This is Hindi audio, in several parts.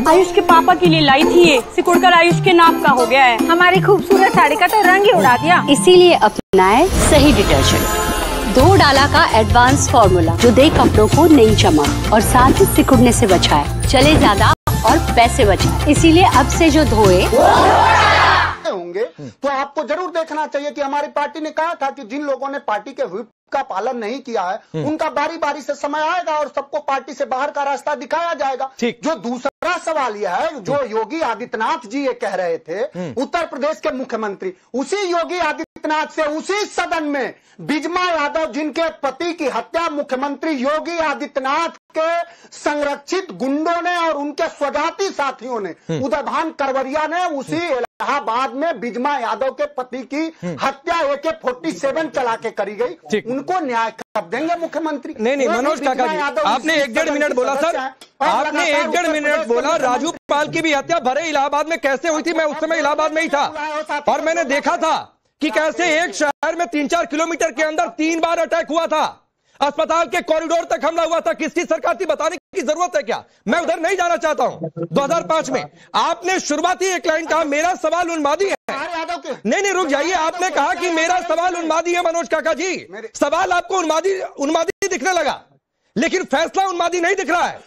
आयुष के पापा के लिए लाई थी ये, सिकुड़कर आयुष के नाप का हो गया है। हमारी खूबसूरत साड़ी का तो रंग ही उड़ा दिया। इसीलिए अपनाए सही डिटर्जेंट, 2 डाला का एडवांस फॉर्मूला जो दे कपड़ों को नई चमक और साथ ही सिकुड़ने से बचाए, चले ज्यादा और पैसे बचाए। इसीलिए अब से जो धोए होंगे तो आपको जरूर देखना चाहिए कि हमारी पार्टी ने कहा था कि जिन लोगों ने पार्टी के व्हिप का पालन नहीं किया है उनका बारी बारी से समय आएगा और सबको पार्टी से बाहर का रास्ता दिखाया जाएगा। जो दूसरा सवाल यह है, जो योगी आदित्यनाथ जी ये कह रहे थे, उत्तर प्रदेश के मुख्यमंत्री, उसी योगी आदित्यनाथ से उसी सदन में बिजमा यादव जिनके पति की हत्या मुख्यमंत्री योगी आदित्यनाथ के संरक्षित गुंडों ने और उनके स्वजाति साथियों ने, उदयभान करवरिया ने उसी इलाहाबाद में बिजमा यादव के पति की हत्या AK-47 चला के करी गई। उनको न्याय कब देंगे मुख्यमंत्री? नहीं मनोज काका जी, आपने 1.5 मिनट बोला सर, आपने 1.5 मिनट बोला। राजू पाल की भी हत्या भरे इलाहाबाद में कैसे हुई थी? मैं उस समय इलाहाबाद में ही था और मैंने देखा था कि कैसे एक शहर में 3-4 किलोमीटर के अंदर 3 बार अटैक हुआ था। अस्पताल के कॉरिडोर तक हमला हुआ था। किसकी सरकार थी, बताने की जरूरत है क्या? मैं उधर नहीं जाना चाहता हूं। 2005 में आपने शुरुआती एक लाइन कहा, मेरा सवाल उन्मादी है। नहीं रुक जाइए, आपने कहा कि मेरा सवाल उन्मादी है। मनोज काका जी, सवाल आपको उन्मादी दिखने लगा, लेकिन फैसला उन्मादी नहीं दिख रहा है।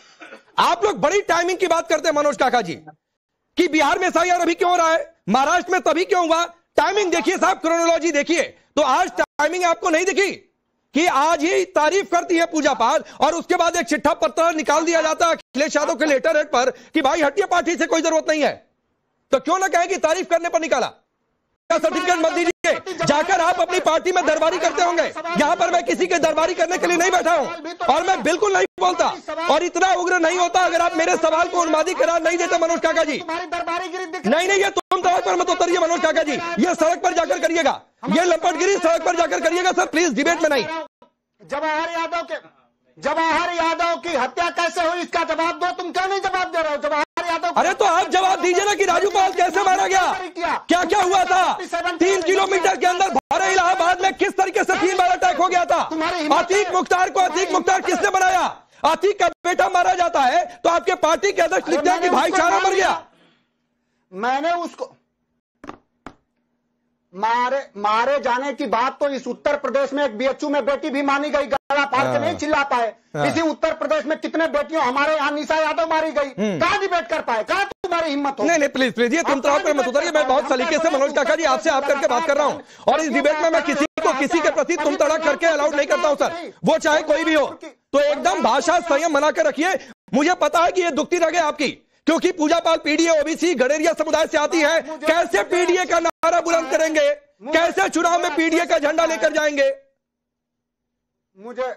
आप लोग बड़ी टाइमिंग की बात करते हैं मनोज काका जी, कि बिहार में SIR अभी क्यों हो रहा है, महाराष्ट्र में तभी क्यों हुआ। टाइमिंग देखिए साहब, क्रोनोलॉजी देखिए। तो आज टाइमिंग आपको नहीं दिखी कि आज ही तारीफ करती है पूजा पाल और उसके बाद एक चिट्ठा पत्र निकाल दिया जाता है अखिलेश यादव के लेटर हेड पर कि भाई हटिए, पार्टी से कोई जरूरत नहीं है। तो क्यों ना कहे कि तारीफ करने पर निकाला? सर्टिफिकेट मत दीजिए, जाकर आप अपनी पार्टी में दरबारी करते होंगे। यहां पर मैं किसी के दरबारी करने के लिए नहीं बैठा हूं और मैं बिल्कुल नहीं बोलता और इतना उग्र नहीं होता अगर आप मेरे सवाल को उन्मादी करार नहीं देते मनोज काका जी। नहीं ये तुम सड़क पर मत उतरिए मनोज काका जी, ये सड़क पर जाकर करिएगा, ये लंपटगिरी सड़क पर जाकर करिएगा सर, प्लीज डिबेट में नहीं। जवाहर यादव की हत्या कैसे हुई, इसका जवाब दो। तुम क्यों नहीं जवाब दे रहे हो? जवाहर यादव, अरे तो आप जवाब दीजिए ना कि राजू पाल कैसे मारा गया, क्या क्या हुआ था? 3 किलोमीटर के अंदर भरे इलाहाबाद में किस तरीके से 3 बार अटैक हो गया था? अतीक मुख्तार को अतीक मुख्तार किसने बनाया? अतीक का बेटा मारा जाता है तो आपके पार्टी के अध्यक्ष लिखते हैं कि भाईचारा मर गया। मैंने उसको मारे जाने की बात तो इस उत्तर प्रदेश में एक BHU में बेटी भी मानी गई, गला फाड़ के नहीं चिल्ला पाए। इसी उत्तर प्रदेश में कितने बेटियों हमारे यहाँ निशा यादव मारी गई, कहाँ डिबेट कर पाए? कहाँ तुम्हारी हिम्मत हो? नहीं प्लीज ये तुम तराव पर मत उतरिए। मैं बहुत सलीके से मनोज काका जी आपसे आप करके बात कर रहा हूँ और इस डिबेट में मैं किसी को किसी के प्रति तुम तड़क करके अलाउड नहीं करता हूँ सर, वो चाहे कोई भी हो। तो एकदम भाषा संयम बना कर रखिए। मुझे पता है कि ये दुखती रह गई आपकी, क्योंकि पूजा पाल PDA OBC गडेरिया समुदाय से आती है। कैसे PDA का नारा बुलंद करेंगे, कैसे चुनाव में PDA का झंडा लेकर जाएंगे? मुझे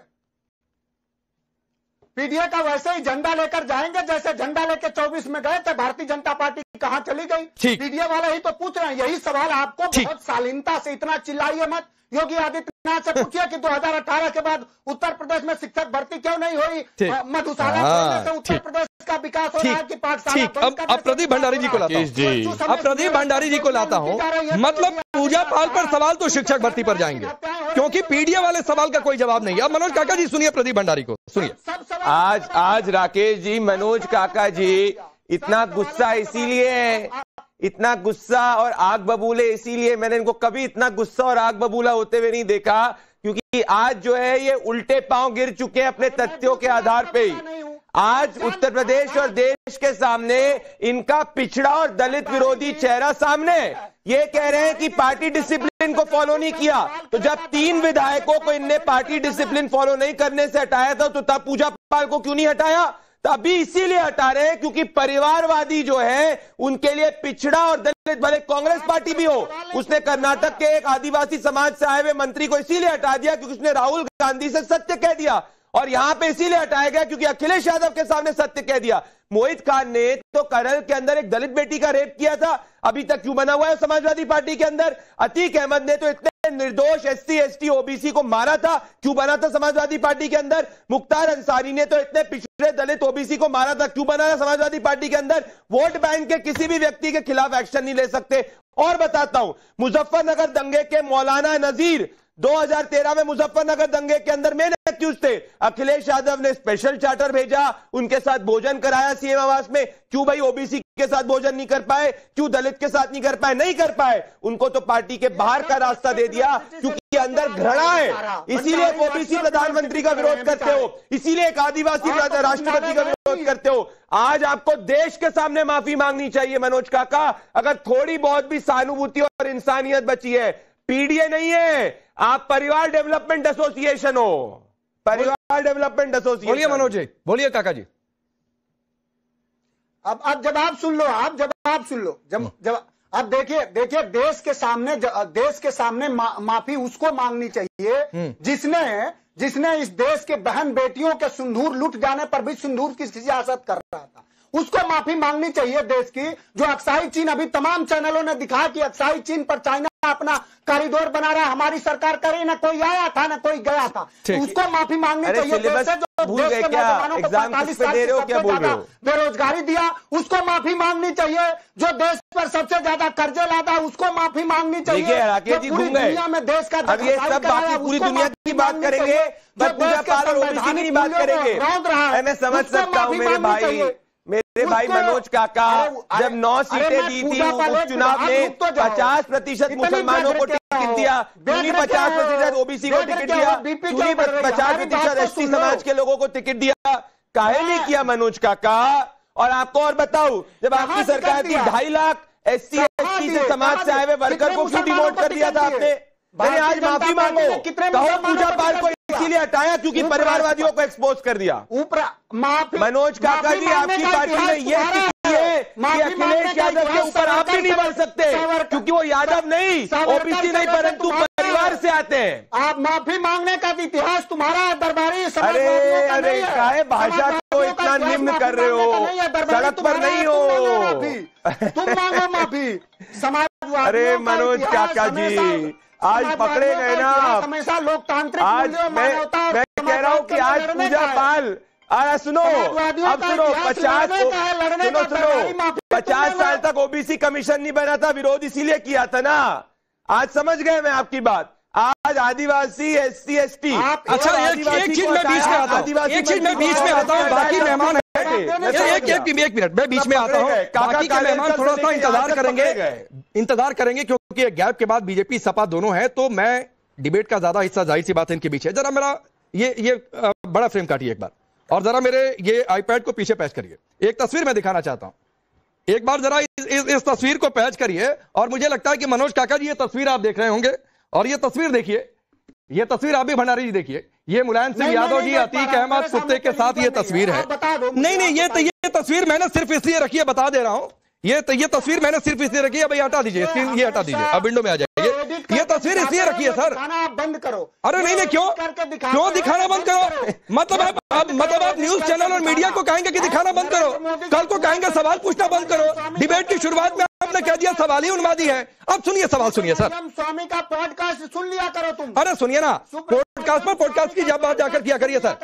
PDA का वैसे ही झंडा लेकर जाएंगे जैसे झंडा लेकर 24 में गए थे। भारतीय जनता पार्टी कहां चली गई? PDA वाले ही तो पूछ रहे हैं। यही सवाल आपको बहुत शालीनता से, इतना चिल्लाइए मत। योगी आदित्यनाथ से पूछिए कि 2018 के बाद उत्तर प्रदेश में शिक्षक भर्ती क्यों नहीं हुई? मधुशाला से उत्तर प्रदेश का विकास हो रहा है कि पाठशाला। अब प्रदीप भंडारी जी को लाता हूं, अब प्रदीप भंडारी जी को लाता हूं। मतलब पूजा पाल पर सवाल तो शिक्षक भर्ती पर जाएंगे, क्योंकि PDA वाले सवाल का कोई जवाब नहीं है। अब मनोज काका जी सुनिए, प्रदीप भंडारी को सुनिए। आज राकेश जी, मनोज काका जी इतना गुस्सा इसीलिए है, इतना गुस्सा और आग बबूले इसीलिए, मैंने इनको कभी इतना गुस्सा और आग बबूला होते हुए नहीं देखा, क्योंकि आज जो है ये उल्टे पांव गिर चुके हैं अपने तथ्यों के आधार पे ही। आज उत्तर प्रदेश और देश के सामने इनका पिछड़ा और दलित विरोधी चेहरा सामने। ये कह रहे हैं कि पार्टी डिसिप्लिन को फॉलो नहीं किया, तो जब 3 विधायकों को इनने पार्टी डिसिप्लिन फॉलो नहीं करने से हटाया था तो तब पूजा पाल को क्यों नहीं हटाया? अभी इसीलिए हटा रहे हैं क्योंकि परिवारवादी जो है उनके लिए पिछड़ा और दलित, भले कांग्रेस पार्टी भी हो, उसने कर्नाटक के एक आदिवासी समाज से आए हुए मंत्री को इसीलिए हटा दिया क्योंकि उसने राहुल गांधी से सत्य कह दिया, और यहां पे इसीलिए हटाया गया क्योंकि अखिलेश यादव के सामने सत्य कह दिया। मोहित खान ने तो करल के अंदर एक दलित बेटी का रेप किया था, अभी तक क्यों बना हुआ है समाजवादी पार्टी के अंदर? अतीक अहमद ने तो इतने निर्दोष SC ST OBC को मारा था, क्यों बना था समाजवादी पार्टी के अंदर? मुख्तार अंसारी ने तो इतने पिछड़े दलित OBC को मारा था, क्यों बना था समाजवादी पार्टी के अंदर? वोट बैंक के किसी भी व्यक्ति के खिलाफ एक्शन नहीं ले सकते। और बताता हूं, मुजफ्फरनगर दंगे के मौलाना नजीर 2013 में मुजफ्फरनगर दंगे के अंदर मेन एक्यूज थे। अखिलेश यादव ने स्पेशल चार्टर भेजा, उनके साथ भोजन कराया सीएम आवास में। क्यों भाई ओबीसी के साथ भोजन नहीं कर पाए? क्यों दलित के साथ नहीं कर पाए? नहीं कर पाए। उनको तो पार्टी के बाहर का रास्ता दे दिया, क्योंकि अंदर घृणा है। इसीलिए ओबीसी प्रधानमंत्री का विरोध करते हो, इसीलिए एक आदिवासी राष्ट्रपति का विरोध करते हो। आज आपको देश के सामने माफी मांगनी चाहिए मनोज काका, अगर थोड़ी बहुत भी सहानुभूति और इंसानियत बची है। पीडीए नहीं है, आप परिवार डेवलपमेंट एसोसिएशन हो, परिवार डेवलपमेंट एसोसिएशन। बोलिए मनोज जी, बोलिए काका जी। अब जवाब सुन लो, आप जवाब सुन लो। जब अब देखिए देश के सामने माफी उसको मांगनी चाहिए जिसने इस देश के बहन बेटियों के सिंदूर लूट जाने पर भी सिंदूर की सियासत कर रहा था। उसको माफी मांगनी चाहिए देश की। जो अक्साई चीन, अभी तमाम चैनलों ने दिखाया कि अक्साई चीन पर चाइना अपना कॉरिडोर बना रहा है, हमारी सरकार करे, ना कोई आया था ना कोई गया था। उसको माफी मांगनी चाहिए। देश के नौजवानों को 45 साल से सबसे ज्यादा बेरोजगारी दिया, उसको माफी मांगनी चाहिए। जो देश पर सबसे ज्यादा कर्जे लादा, उसको माफी मांगनी चाहिए। पूरी दुनिया में देश का अब ये सब बाकी पूरी दुनिया की बात करेंगे, पूजा पाल और ओबीसी की बात करेंगे। मैं समझ सकता हूँ मेरे भाई मनोज काका, जब 9 सीटें दी थी उपचुनाव में 50% मुसलमानों को टिकट दिया, 50% ओबीसी को टिकट दिया, 50% एसटी समाज के लोगों को टिकट दिया। काहे नहीं किया मनोज काका? और आपको और बताऊं, जब आपकी सरकार थी 2.5 लाख एससी एसटी से समाज से आए हुए वर्कर को क्यों डिमोट कर दिया था आपने? अरे आज माफी मांगो, कहो पूजा पाल को इसीलिए हटाया क्योंकि परिवारवादियों को एक्सपोज कर दिया। मनोज काका जी, आपकी पार्टी ने ये की है कि अखिलेश यादव के ऊपर आप भी नहीं बढ़ सकते, क्योंकि वो यादव नहीं, ओबीसी नहीं, परंतु परिवार से आते हैं। आप माफी मांगने का इतिहास तुम्हारा दरबारी। अरे काहे भाषा को इतना निम्न कर रहे हो? सड़क पर नहीं हो, तुम मांगो माफी। समाज। अरे मनोज काका जी, आज पकड़े गए ना। हमेशा लोकतांत्रिक आज मैं कह रहा हूं कि आज पूजा पाल, सुनो अब सुनो, 50 साल तक ओबीसी कमीशन नहीं बना था, विरोध इसीलिए किया था ना। आज समझ गए मैं आपकी बात। आज आदिवासी एससी एसटी, अच्छा एक चीज मैं बीच में आता हूँ, बाकी मेहमान एक मिनट मैं बीच में आता हूँ, बाकी के मेहमान थोड़ा सा इंतजार करेंगे क्योंकि एक गैप के बाद बीजेपी सपा दोनों है, तो मैं डिबेट का ज्यादा हिस्सा जाहिर सी बात है इनके बीच है। जरा मेरा ये बड़ा फ्रेम काटिए एक बार, और जरा मेरे ये आईपैड को पीछे पैच करिए। एक तस्वीर मैं दिखाना चाहता हूं, एक बार जरा इस तस्वीर को पैच करिए। और मुझे लगता है कि मनोज काका जी ये तस्वीर आप देख रहे होंगे, और ये तस्वीर देखिए, ये तस्वीर आप भी भंडारी जी देखिए, ये मुलायम सिंह यादव जी, अतीक अहमद कुत्ते के साथ ये तस्वीर है। नहीं ये तस्वीर मैंने सिर्फ इसलिए रखी है, बता दे रहा हूं, ये तस्वीर मैंने सिर्फ इसलिए रखी है। भाई हटा दीजिए स्क्रीन, ये हटा दीजिए, अब विंडो में आ जाइए। ये तस्वीर इसलिए रखी है सर। बंद करो। अरे नहीं क्यों दिखाना बंद करो? मतलब आप न्यूज चैनल और मीडिया को कहेंगे कि दिखाना बंद करो, कल को कहेंगे सवाल पूछना बंद करो। डिबेट की शुरुआत में आपने कह दिया सवाल ही उन्मादी है। अब सुनिए सवाल, सुनिए सर। स्वामी का पॉडकास्ट सुन लिया करो तुम। अरे सुनिए ना, पॉडकास्ट की जब बात जाकर किया करिए सर,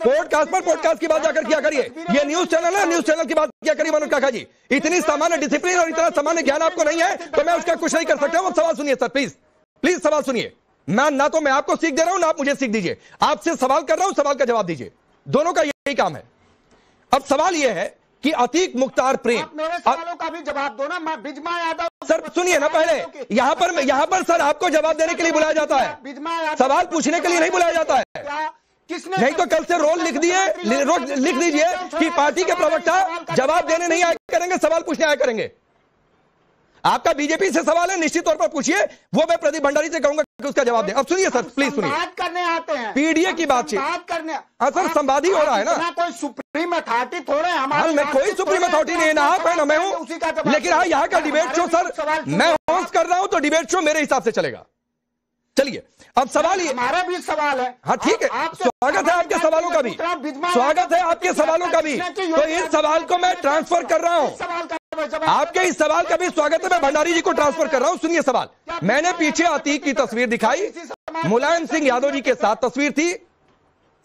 पॉडकास्ट की बात जाकर किया करिए। ये न्यूज चैनल है, न्यूज चैनल की बात किया करिए मनोज काका जी। इतनी सामान्य डिसिप्लिन और इतना सामान्य ज्ञान आपको नहीं है तो मैं उसका कुछ नहीं कर सकता हूं। सवाल सुनिए सर, प्लीज सवाल सुनिए। ना तो मैं आपको सीख दे रहा हूं ना आप मुझे सीख दीजिए। आपसे सवाल कर रहा हूं, सवाल का जवाब दीजिए, दोनों का यही काम है। अब सवाल यह है कि अतीक मुख्तार प्रेम, मेरे सवालों का भी जवाब दो ना। बिजमा यादव सर सुनिए ना, पहले यहां पर सर आपको जवाब देने के लिए बुलाया जाता है, सवाल पूछने के लिए नहीं बुलाया जाता है। नहीं तो कल से रोल लिख दीजिए कि पार्टी के प्रवक्ता जवाब देने नहीं आया करेंगे, सवाल पूछने आया करेंगे। आपका बीजेपी से सवाल है, निश्चित तौर पर पूछिए, वो मैं प्रदीप भंडारी से कहूंगा कि उसका जवाब दें। अब सुनिए सर, प्लीज सुनिए। बात करने आते हैं, पीडीए की बातचीत करने। हाँ सर, संवादी हो रहा है ना। कोई सुप्रीम अथॉरिटी थोड़े हमारे, मैं कोई सुप्रीम अथॉरिटी नहीं, ना आप है ना मैं हूं। लेकिन हाँ, यहाँ का डिबेट शो सर मैं होस्ट कर रहा हूं तो डिबेट शो मेरे हिसाब से चलेगा। चलिए अब सवाल, हमारा भी सवाल है। हाँ ठीक है, स्वागत है आपके सवालों का भी, स्वागत है आपके सवालों का भी। तो इस सवाल को मैं ट्रांसफर कर रहा हूं, आपके इस सवाल का भी स्वागत है, मैं भंडारी जी को ट्रांसफर कर रहा हूं। सुनिए सवाल। मैंने पीछे अतीक की तस्वीर दिखाई, मुलायम सिंह यादव जी के साथ तस्वीर थी।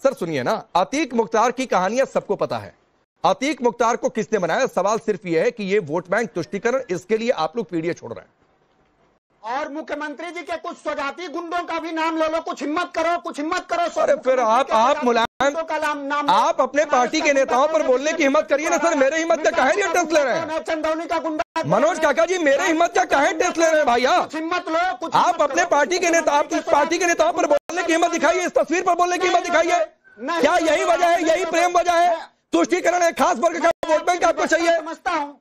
सर सुनिए ना, अतीक मुख्तार की कहानियां सबको पता है। अतीक मुख्तार को किसने बनाया? सवाल सिर्फ यह है कि ये वोट बैंक तुष्टीकरण, इसके लिए आप लोग पीडीए छोड़ रहे हैं। और मुख्यमंत्री जी के कुछ स्वजाति गुंडों का भी नाम ले लो, कुछ हिम्मत करो, कुछ हिम्मत करो। अरे फिर आप मुलायम का नाम आप अपने पार्टी के नेताओं पर बोलने की हिम्मत करिए ना सर। मेरे हिम्मत का काहे नहीं टेस्ट ले रहे हैं? चंदौली का गुंडा मनोज काका जी, मेरे हिम्मत का काहे टेस्ट ले रहे हैं भाई? आप हिम्मत लो, कुछ आप अपने पार्टी के नेता, आप पार्टी के नेताओं पर बोलने की हिम्मत दिखाइए, इस तस्वीर पर बोलने की हिम्मत दिखाइए। क्या यही वजह है, यही प्रेम वजह है? तुष्टीकरण है, खास वर्ग का वोट बैंक आपको चाहिए। समझता हूँ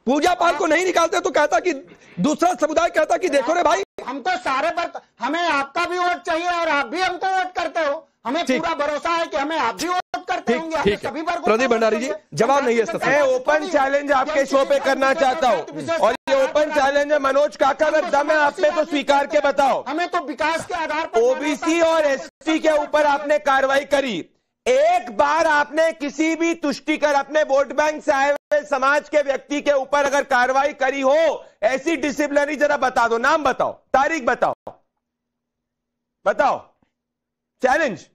पूजा पाल को नहीं निकालते तो कहता कि दूसरा समुदाय कहता कि देखो रे भाई, हम तो सारे पर हमें आपका भी वोट चाहिए और आप भी हमको वोट करते हो। हमें पूरा भरोसा है कि हमें आप भी वोट करते होंगे। ठीक है प्रदीप भंडारी जी, जवाब नहीं है। मैं ओपन चैलेंज आपके शो पे करना चाहता हूँ और ये ओपन चैलेंज है। मनोज काका, अगर दम है आप में तो स्वीकार के बताओ। हमें तो विकास के आधार पर ओबीसी और एसटी के ऊपर आपने कार्रवाई करी, एक बार आपने किसी भी तुष्टिकर अपने वोट बैंक से आए हुए समाज के व्यक्ति के ऊपर अगर कार्रवाई करी हो, ऐसी डिसिप्लिनरी जरा बता दो, नाम बताओ, तारीख बताओ, बताओ। चैलेंज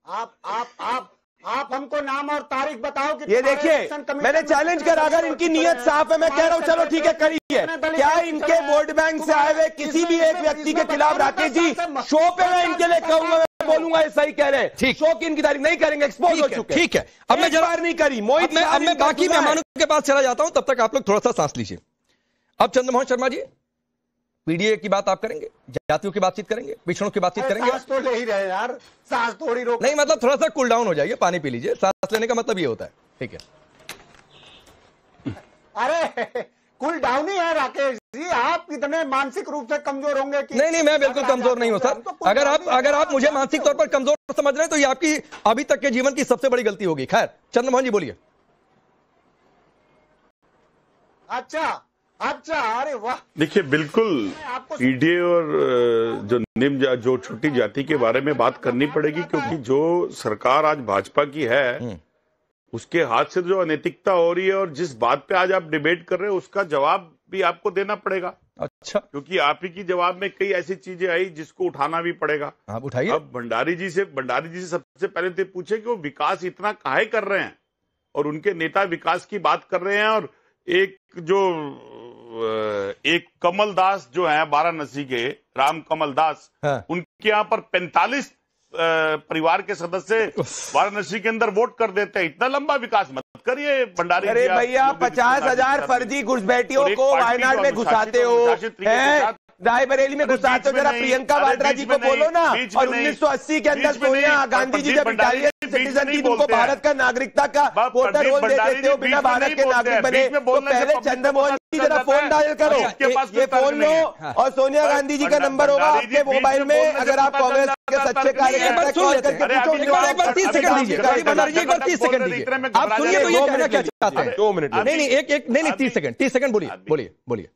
आप हमको नाम और तारीख बताओ कि ये देखिए, मैंने चैलेंज करा, अगर इनकी नीयत साफ है मैं कह रहा हूं चलो ठीक है करिए। क्या इनके वोट बैंक से आए हुए किसी भी एक व्यक्ति के खिलाफ राकेश जी शो पे मैं इनके लिए कहूंगा, मैं बोलूंगा ये सही कह रहे हैं, ठीक शो की इनकी तारीख नहीं करेंगे, एक्सपोज हो चुके। ठीक है, अब मैं जवाब नहीं करी मोहित, अब मैं बाकी मेहमानों के पास चला जाता हूं, तब तक आप लोग थोड़ा सा सांस लीजिए। अब चंद्रमोहन शर्मा जी, पीडीए की बात आप करेंगे, जातियों की बातचीत करेंगे, पिछड़ों की बातचीत करेंगे? सांस तो ले ही रहे यार, सांस थोड़ी रोक नहीं, मतलब थोड़ा सा कूल डाउन हो जाइए, पानी पी लीजिए। सांस लेने का मतलब ये होता है। ठीक है, अरे कूल डाउन ही है राकेश जी, आप कितने मानसिक रूप से कमजोर होंगे कि नहीं, मैं बिल्कुल कमजोर नहीं हूं सर। अगर आप मुझे मानसिक तौर पर कमजोर समझ रहे हैं तो ये आपकी अभी तक के जीवन की सबसे बड़ी गलती होगी। खैर, चंद्रमोहन जी बोलिए। अच्छा, अरे वाह। देखिए, बिल्कुल पीडीए और जो निम्न जो छोटी जाति के बारे में बात करनी पड़ेगी, क्योंकि जो सरकार आज भाजपा की है उसके हाथ से जो अनैतिकता हो रही है और जिस बात पे आज आप डिबेट कर रहे हैं उसका जवाब भी आपको देना पड़ेगा। अच्छा, क्योंकि आप ही की जवाब में कई ऐसी चीजें आई जिसको उठाना भी पड़ेगा। आप उठाइए। अब भंडारी जी से सबसे पहले तो पूछे कि वो विकास इतना काहे कर रहे हैं, और उनके नेता विकास की बात कर रहे हैं, और एक कमल दास जो है वाराणसी के, राम कमल दास, उनके यहाँ पर 45 परिवार के सदस्य वाराणसी के अंदर वोट कर देते हैं। इतना लंबा विकास मत करिए भंडारी। अरे भैया, 50,000 फर्जी घुसपैठियों को वायनाड में घुसाते हो, रायबरेली में घुसाते हो, जरा प्रियंका वाड्रा जी को बोलो ना। और 1980 के अंदर सोनिया गांधी जी जब इटालियन सिटीजन थी, उनको भारत का नागरिकता का वोटर रोल दे देते हो, बिना भारत के नागरिक बने, तो पहले चंद्रमोहन जी जरा फोन डायल करो, ये फोन लो और सोनिया गांधी जी का नंबर होगा आपके मोबाइल में। अगर आप कांग्रेस के सच्चे कार्यकर्ता कॉल करके पूछो। 30 सेकंड दीजिए, 30 सेकंड दीजिए, आप सुनिए तो ये कहना क्या चाहते हैं। 2 मिनट नहीं, 30 सेकंड बोलिए।